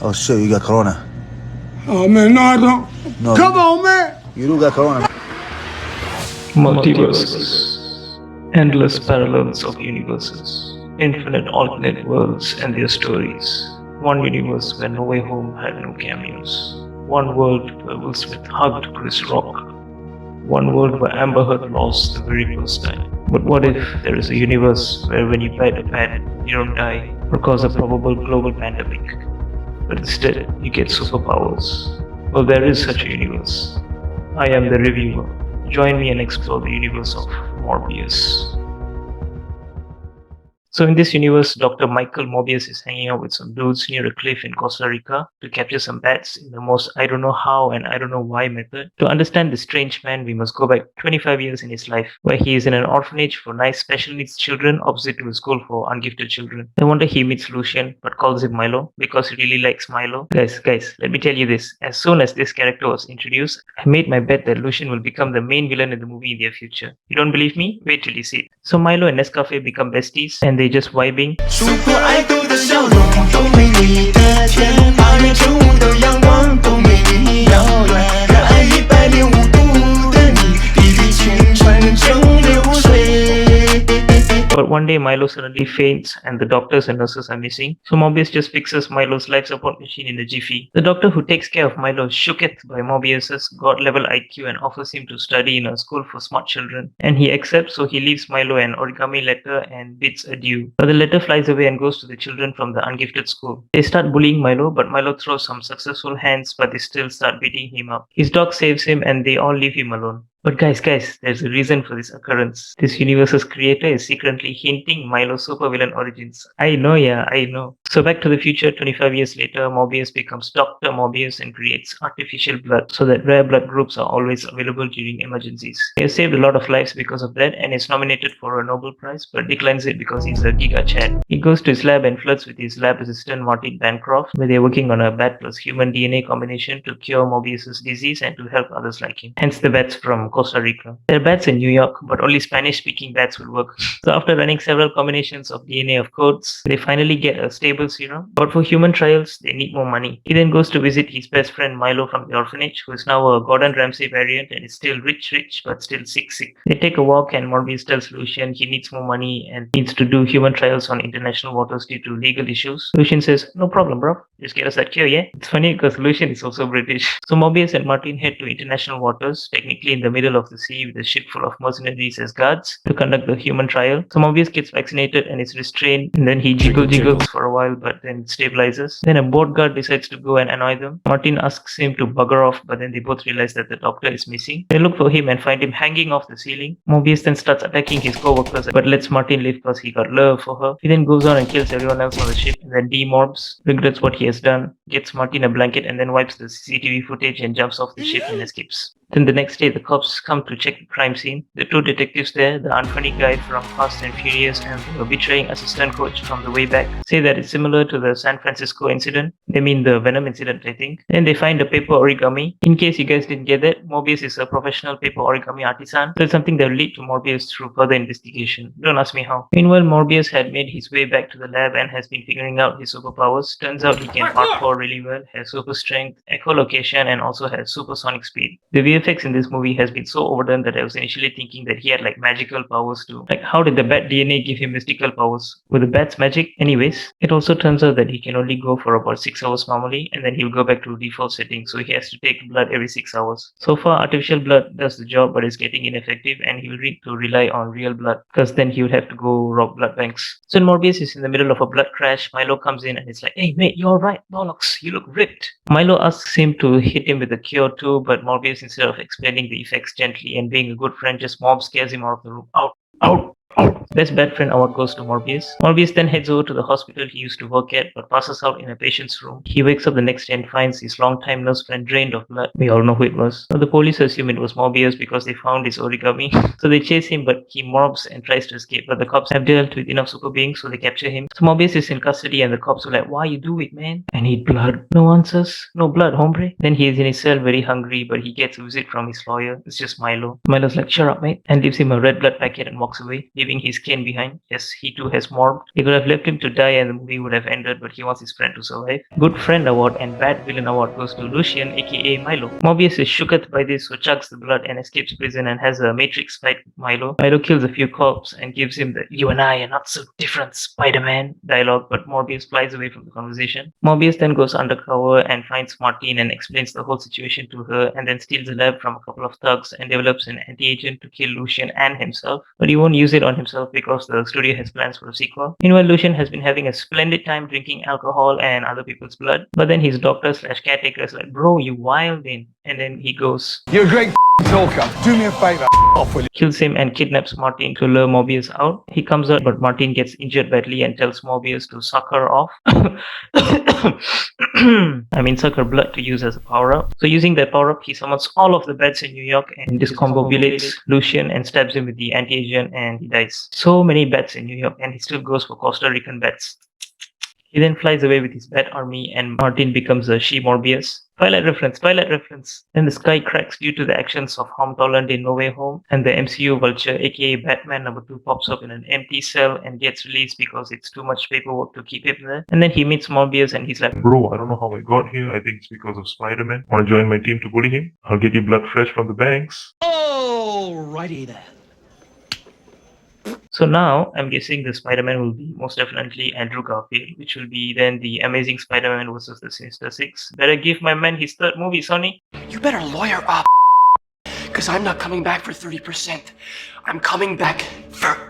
Oh shit, you got corona. Oh man, no I don't. No. Come on, man. You do got corona. Multiverses, endless parallels of universes, infinite alternate worlds and their stories. One universe where No Way Home had no cameos. One world where Will Smith hugged Chris Rock. One world where Amber Heard lost the very first time. But what if there is a universe where when you bite a pad, you don't die or cause a probable global pandemic, but instead you get superpowers? Well, there is such a universe. I am the reviewer. Join me and explore the universe of Morbius. So in this universe, Dr. Michael Morbius is hanging out with some dudes near a cliff in Costa Rica to capture some bats in the most I don't know how and I don't know why method. To understand this strange man, we must go back 25 years in his life, where he is in an orphanage for nice special needs children opposite to a school for ungifted children. No wonder he meets Lucian, but calls him Milo, because he really likes Milo. Guys, let me tell you this. As soon as this character was introduced, I made my bet that Lucian will become the main villain in the movie in the future. You don't believe me? Wait till you see it. So Milo and Nescafe become besties, and they just vibing. 数破爱度的笑容，都没你的甜，画面中的阳光都没你耀眼，热爱105度的你，滴滴青春成流水。 But one day Milo suddenly faints and the doctors and nurses are missing. So Morbius just fixes Milo's life support machine in a jiffy. The doctor who takes care of Milo is shooketh by Morbius's god-level IQ and offers him to study in a school for smart children. And he accepts, so he leaves Milo an origami letter and bids adieu. But the letter flies away and goes to the children from the ungifted school. They start bullying Milo, but Milo throws some successful hands, but they still start beating him up. His dog saves him and they all leave him alone. But guys, there's a reason for this occurrence. This universe's creator is secretly hinting Milo's supervillain origins. I know. So back to the future, 25 years later, Morbius becomes Dr. Morbius and creates artificial blood so that rare blood groups are always available during emergencies. He has saved a lot of lives because of that and is nominated for a Nobel Prize but declines it because he's a Giga Chad. He goes to his lab and flirts with his lab assistant Martin Bancroft, where they're working on a bat plus human DNA combination to cure Morbius's disease and to help others like him. Hence the bats from Costa Rica. There are bats in New York, but only Spanish-speaking bats will work. So after running several combinations of DNA of codes, they finally get a stable serum. But for human trials, they need more money. He then goes to visit his best friend Milo from the orphanage, who is now a Gordon Ramsay variant and is still rich, but still sick. They take a walk and Morbius tells Lucian he needs more money and needs to do human trials on international waters due to legal issues. Lucian says, no problem, bro. Just get us that cure, yeah? It's funny because Lucian is also British. So Morbius and Martin head to international waters, technically in the middle of the sea with a ship full of mercenaries as guards to conduct the human trial. So Morbius gets vaccinated and is restrained, and then he jiggles for a while but then stabilizes. Then a board guard decides to go and annoy them. Martin asks him to bugger off, but then they both realize that the doctor is missing. They look for him and find him hanging off the ceiling. Morbius then starts attacking his co-workers but lets Martin live because he got love for her. He then goes on and kills everyone else on the ship and then demorbs, regrets what he has done, gets Martin a blanket and then wipes the CCTV footage and jumps off the ship and escapes. Then the next day, the cops come to check the crime scene. The two detectives there, the unfunny guy from Fast and Furious and the betraying assistant coach from The Way Back, say that it's similar to the San Francisco incident. They mean the Venom incident, I think. Then they find a paper origami. In case you guys didn't get that, Morbius is a professional paper origami artisan. So it's something that will lead to Morbius through further investigation. Don't ask me how. Meanwhile, Morbius had made his way back to the lab and has been figuring out his superpowers. Turns out he can parkour really well, has super strength, echolocation, and also has supersonic speed. The VFX in this movie has been so overdone that I was initially thinking that he had like magical powers too. Like, how did the bat DNA give him mystical powers? Were the bats magic? Anyways, it also turns out that he can only go for about 6 hours normally and then he'll go back to default settings, so he has to take blood every 6 hours. So far, artificial blood does the job but is getting ineffective and he'll need to rely on real blood because then he would have to go rob blood banks. So when Morbius is in the middle of a blood crash, Milo comes in and it's like, hey mate, you're right, bollocks, you look ripped. Milo asks him to hit him with a cure too, but Morbius, instead of explaining the effects gently and being a good friend, just scares him out of the room. Out. Best bad friend award goes to Morbius. Morbius then heads over to the hospital he used to work at but passes out in a patient's room. He wakes up the next day and finds his longtime nurse friend drained of blood. We all know who it was. So the police assume it was Morbius because they found his origami. So they chase him but he morbs and tries to escape, but the cops have dealt with enough super beings so they capture him. So Morbius is in custody and the cops are like, why you do it, man? I need blood. No answers. No blood, hombre. Then he is in his cell very hungry but he gets a visit from his lawyer. It's just Milo. Milo's like, shut up mate, and gives him a red blood packet and walks away, leaving his cane behind. Yes, he too has morbed. He could have left him to die and the movie would have ended, but he wants his friend to survive. Good Friend Award and Bad Villain Award goes to Lucian, aka Milo. Morbius is shooketh by this, so chugs the blood and escapes prison and has a Matrix fight with Milo. Milo kills a few cops and gives him the "You and I are not so different, Spider-Man" dialogue, but Morbius flies away from the conversation. Morbius then goes undercover and finds Martine and explains the whole situation to her, and then steals a lab from a couple of thugs and develops an anti-agent to kill Lucian and himself. But he won't use it on himself because the studio has plans for a sequel. Meanwhile, Lucian has been having a splendid time drinking alcohol and other people's blood, but then his doctor/caretaker is like, "Bro, you wildin'," and then he goes, You're a great talker. Do me a favor. Off with kills him and kidnaps Martin to lure Morbius out. He comes out, but Martin gets injured badly and tells Morbius to suck her off. Suck her blood to use as a power-up. So using that power-up, he summons all of the bats in New York and discombobulates Lucian and stabs him with the anti-agent and he dies. So many bats in New York and he still goes for Costa Rican bats. He then flies away with his bat army and Martin becomes a she-Morbius. Twilight reference. Then the sky cracks due to the actions of Tom Holland in No Way Home, and the MCU Vulture, aka Batman #2, pops up in an empty cell and gets released because it's too much paperwork to keep him there. And then he meets Morbius and he's like, "Bro, I don't know how I got here. I think it's because of Spider-Man. Want to join my team to bully him? I'll get you blood fresh from the banks." Alrighty then. So now I'm guessing the Spider-Man will be most definitely Andrew Garfield, which will be then the Amazing Spider-Man versus the Sinister Six. Better give my man his third movie, Sony. You better lawyer up, because I'm not coming back for 30%. I'm coming back for